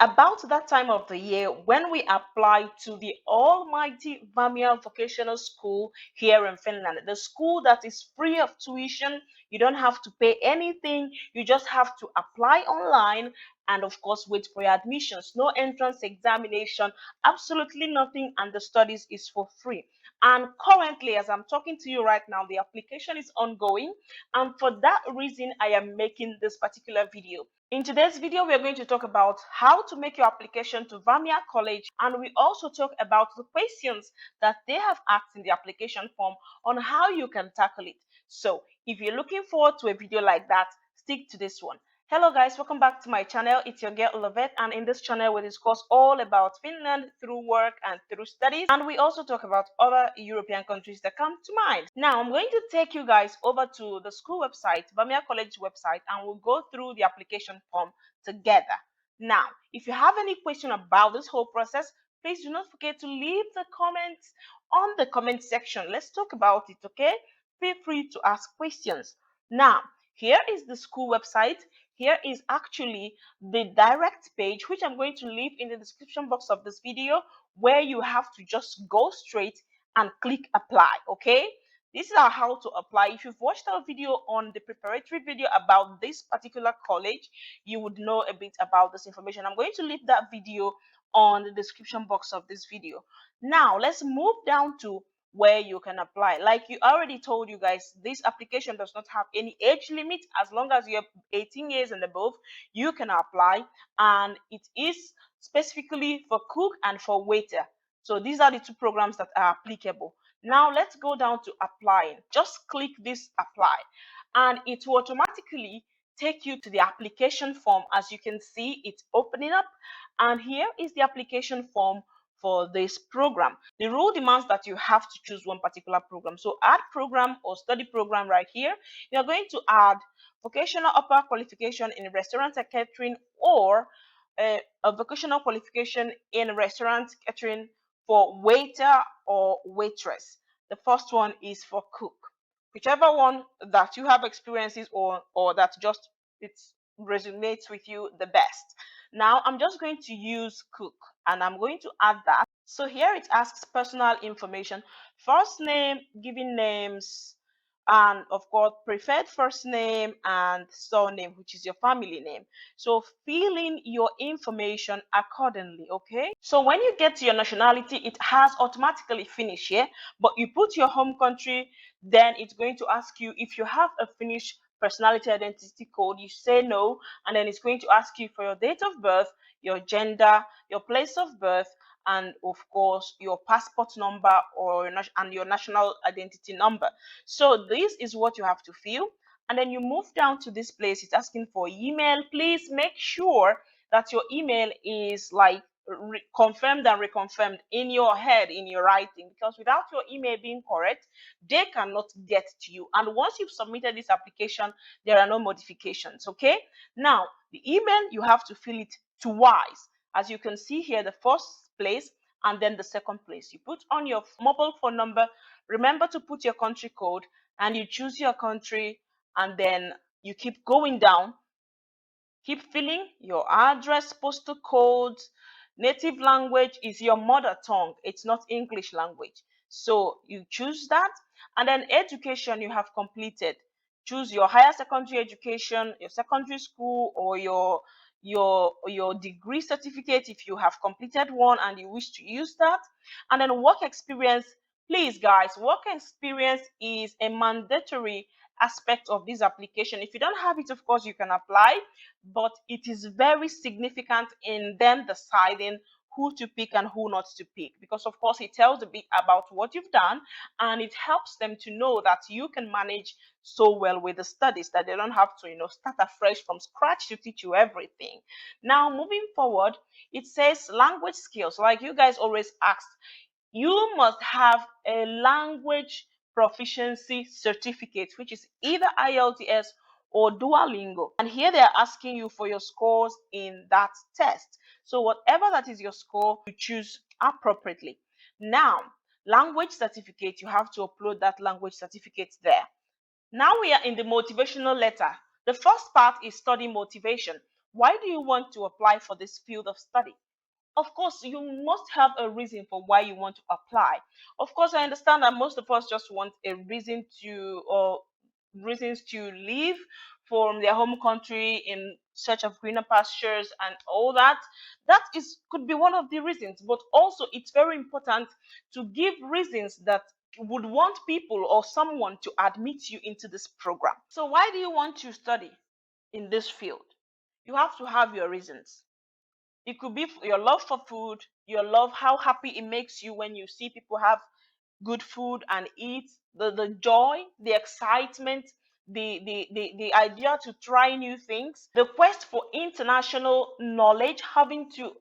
about that time of the year when we apply to the almighty Vamia Vocational School here in Finland. The school that is free of tuition. You don't have to pay anything. You just have to apply online and of course wait for your admissions. No entrance examination, absolutely nothing, and the studies is for free. And currently, as I'm talking to you right now, the application is ongoing, and for that reason I am making this particular video. In today's video, we are going to talk about how to make your application to Vamia College, and we also talk about the questions that they have asked in the application form on how you can tackle it. So if you're looking forward to a video like that, stick to this one. Hello guys, welcome back to my channel. It's your girl Loveth, and in this channel we discuss all about Finland through work and through studies, and we also talk about other European countries that come to mind. Now I'm going to take you guys over to the school website, Vamia College website, and we'll go through the application form together. Now if you have any question about this whole process, please do not forget to leave the comments on the comment section. Let's talk about it, okay? Feel free to ask questions. Now here is the school website. Here is actually the direct page, which I'm going to leave in the description box of this video, where you have to just go straight and click apply. Okay, this is how to apply. If you've watched our video on the preparatory video about this particular college, you would know a bit about this information. I'm going to leave that video on the description box of this video. Now let's move down to where you can apply. Like you already told you guys, this application does not have any age limit. As long as you're 18 years and above, you can apply, and it is specifically for cook and for waiter. So these are the two programs that are applicable. Now let's go down to applying. Just click this apply and it will automatically take you to the application form. As you can see, it's opening up, and here is the application form for this program. The rule demands that you have to choose one particular program. So add program or study program right here. You're going to add vocational upper qualification in restaurant and catering, or a vocational qualification in restaurant catering for waiter or waitress. The first one is for cook. Whichever one that you have experiences or that just it resonates with you the best. Now I'm just going to use cook and I'm going to add that. So here it asks personal information, first name, given names, and of course preferred first name and surname, which is your family name. So fill in your information accordingly. Okay, so when you get to your nationality, it has automatically finished here, but you put your home country, then it's going to ask you if you have a Finnish personality identity code. You say no, and then it's going to ask you for your date of birth, your gender, your place of birth, and of course your passport number or your national identity number. So this is what you have to fill, and then you move down to this place. It's asking for email. Please make sure that your email is like confirmed and reconfirmed in your head, in your writing, because without your email being correct, they cannot get to you. And once you've submitted this application, there are no modifications. Okay, now the email, you have to fill it twice. As you can see here, the first place and then the second place. You put on your mobile phone number. Remember to put your country code, and you choose your country, and then you keep going down. Keep filling your address, postal codes. Native language is your mother tongue. It's not English language. So you choose that, and then education you have completed. Choose your higher secondary education, your secondary school, or your degree certificate if you have completed one and you wish to use that. And then work experience. Please guys, work experience is a mandatory aspect of this application. If you don't have it, of course you can apply, but it is very significant in them deciding who to pick and who not to pick, because of course it tells a bit about what you've done, and it helps them to know that you can manage so well with the studies that they don't have to start afresh from scratch to teach you everything. Now moving forward, it says language skills. Like you guys always ask, you must have a language proficiency certificate, which is either IELTS or Duolingo. And here they are asking you for your scores in that test. So whatever that is your score, you choose appropriately. Now, language certificate, you have to upload that language certificate there. Now we are in the motivational letter. The first part is study motivation. Why do you want to apply for this field of study? Of course, you must have a reason for why you want to apply. Of course, I understand that most of us just want a reason to, or reasons to leave from their home country in search of greener pastures and all that. That is could be one of the reasons, but also it's very important to give reasons that would want people or someone to admit you into this program. So why do you want to study in this field? You have to have your reasons. It could be your love for food, your love, how happy it makes you when you see people have good food and eat, the joy, the excitement, the idea to try new things, the quest for international knowledge, having to,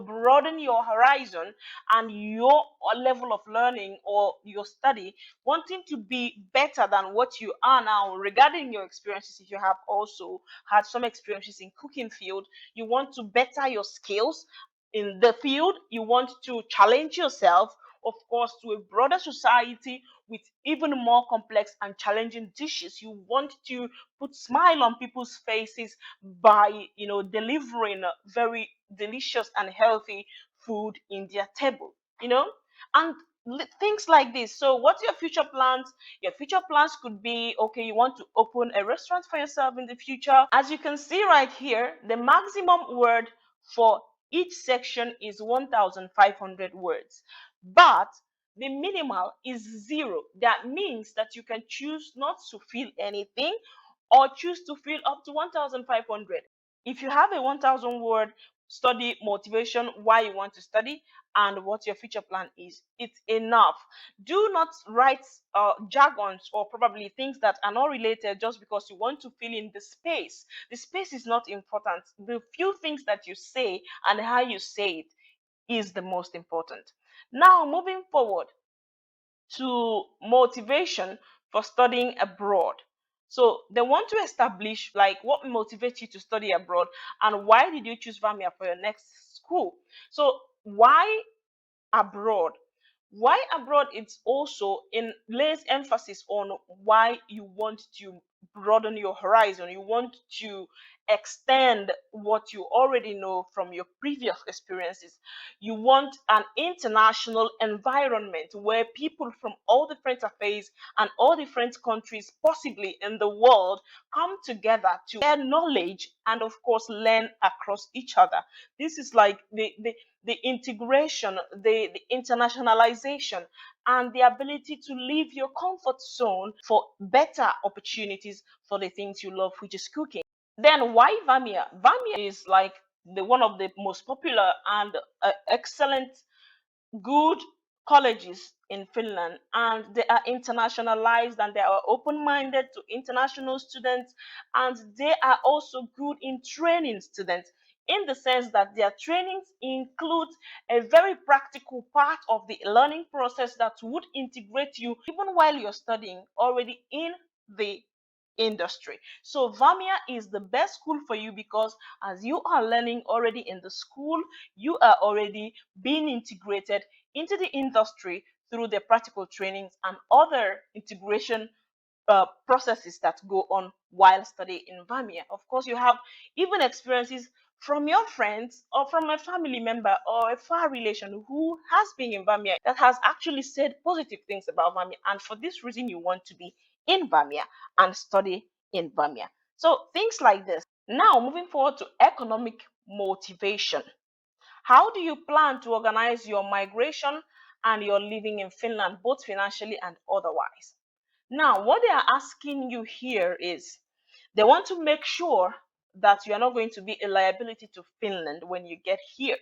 broaden your horizon and your level of learning or your study, wanting to be better than what you are now regarding your experiences. If you have also had some experiences in cooking field, you want to better your skills in the field, you want to challenge yourself, of course, to a broader society with even more complex and challenging dishes. You want to put smile on people's faces by, delivering very delicious and healthy food in their table, and things like this. So what's your future plans? Your future plans could be, okay, you want to open a restaurant for yourself in the future. As you can see right here, the maximum word for each section is 1,500 words, but the minimal is 0. That means that you can choose not to fill anything or choose to fill up to 1,500. If you have a 1,000 word study motivation, why you want to study and what your future plan is, it's enough. Do not write jargons or probably things that are not related just because you want to fill in the space. The space is not important. The few things that you say and how you say it is the most important. Now, moving forward to motivation for studying abroad. So they want to establish like what motivates you to study abroad and why did you choose Vamia for your next school. So why abroad? Why abroad? It's also in lays emphasis on why you want to broaden your horizon. You want to extend what you already know from your previous experiences. You want an international environment where people from all different affairs and all different countries possibly in the world come together to share knowledge and of course learn across each other. This is like the integration, the internationalization, and the ability to leave your comfort zone for better opportunities for the things you love, which is cooking. Then why Vamia? Vamia is like the one of the most popular and excellent good colleges in Finland, and they are internationalized and they are open-minded to international students, and they are also good in training students in the sense that their trainings include a very practical part of the learning process that would integrate you even while you're studying already in the industry. So Vamia is the best school for you because as you are learning already in the school, you are already being integrated into the industry through the practical trainings and other integration processes that go on while studying in Vamia. Of course, you have even experiences from your friends or from a family member or a far relation who has been in Vamia that has actually said positive things about Vamia. And for this reason, you want to be in Vamia and study in Vamia. So things like this. Now, moving forward to economic motivation. How do you plan to organize your migration and your living in Finland, both financially and otherwise? Now, what they are asking you here is they want to make sure that you are not going to be a liability to Finland when you get here.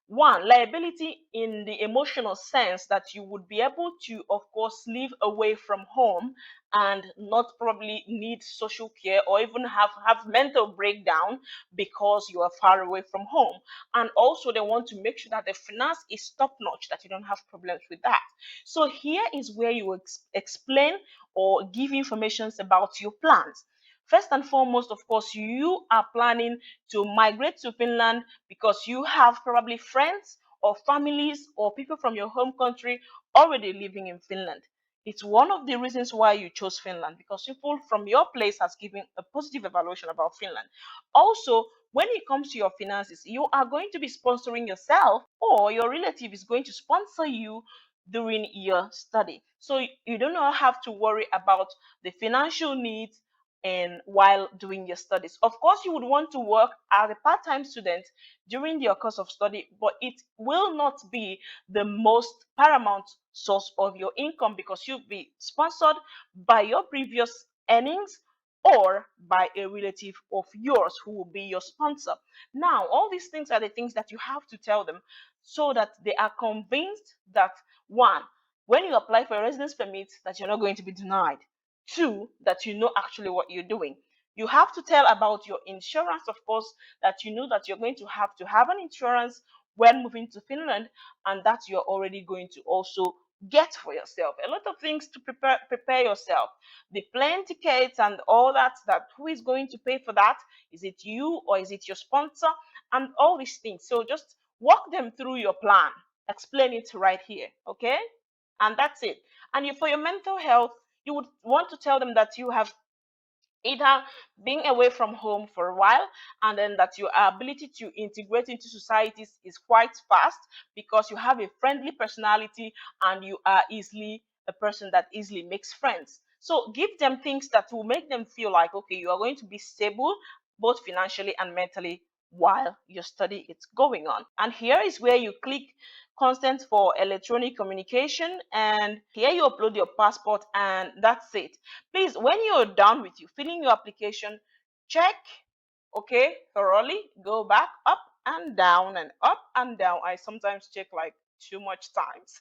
One, liability in the emotional sense that you would be able to, of course, live away from home and not probably need social care or even have mental breakdown because you are far away from home. And also they want to make sure that the finance is top notch, that you don't have problems with that. So here is where you explain or give information about your plans. First and foremost, of course, you are planning to migrate to Finland because you have probably friends or families or people from your home country already living in Finland. It's one of the reasons why you chose Finland because people from your place has given a positive evaluation about Finland. Also, when it comes to your finances, you are going to be sponsoring yourself, or your relative is going to sponsor you during your study. So you do not have to worry about the financial needs and while doing your studies. Of course, you would want to work as a part-time student during your course of study, but it will not be the most paramount source of your income, because you'll be sponsored by your previous earnings or by a relative of yours who will be your sponsor. Now, all these things are the things that you have to tell them, so that they are convinced that, one, when you apply for a residence permit, that you're not going to be denied. Two, that you know actually what you're doing. You have to tell about your insurance, of course, that you know that you're going to have an insurance when moving to Finland, and that you're already going to also get for yourself. A lot of things to prepare yourself. The plane tickets and all that, who is going to pay for that? Is it you or is it your sponsor? And all these things. So just walk them through your plan. Explain it right here. Okay? And that's it. And for your mental health, you would want to tell them that you have either being away from home for a while, and then that your ability to integrate into societies is quite fast, because you have a friendly personality and you are easily a person that easily makes friends. So give them things that will make them feel like, okay, you are going to be stable both financially and mentally while your study is going on. And here is where you click consent for electronic communication, and here you upload your passport, and that's it. Please, when you're done with you filling your application, check, okay, thoroughly, go back up and down and up and down. I sometimes check like too much times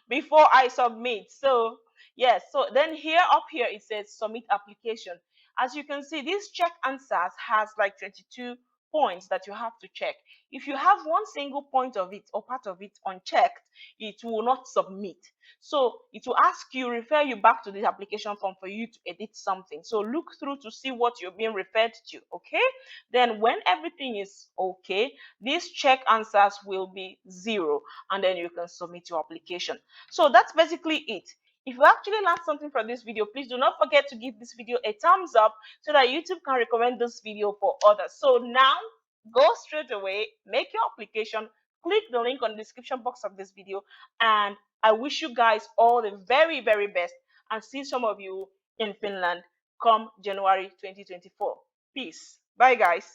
before I submit. So yes, so then here up here it says submit application. As you can see, this check answers has like 22 points that you have to check. If you have one single point of it or part of it unchecked, it will not submit. So it will ask you, refer you back to the application form for you to edit something. So look through to see what you're being referred to. Okay, then when everything is okay, these check answers will be 0, and then you can submit your application. So that's basically it. If you actually learned something from this video, please do not forget to give this video a thumbs up, so that YouTube can recommend this video for others. So now go straight away, make your application, click the link on the description box of this video, and I wish you guys all the very, very best, and see some of you in Finland come January 2024. Peace. Bye, guys.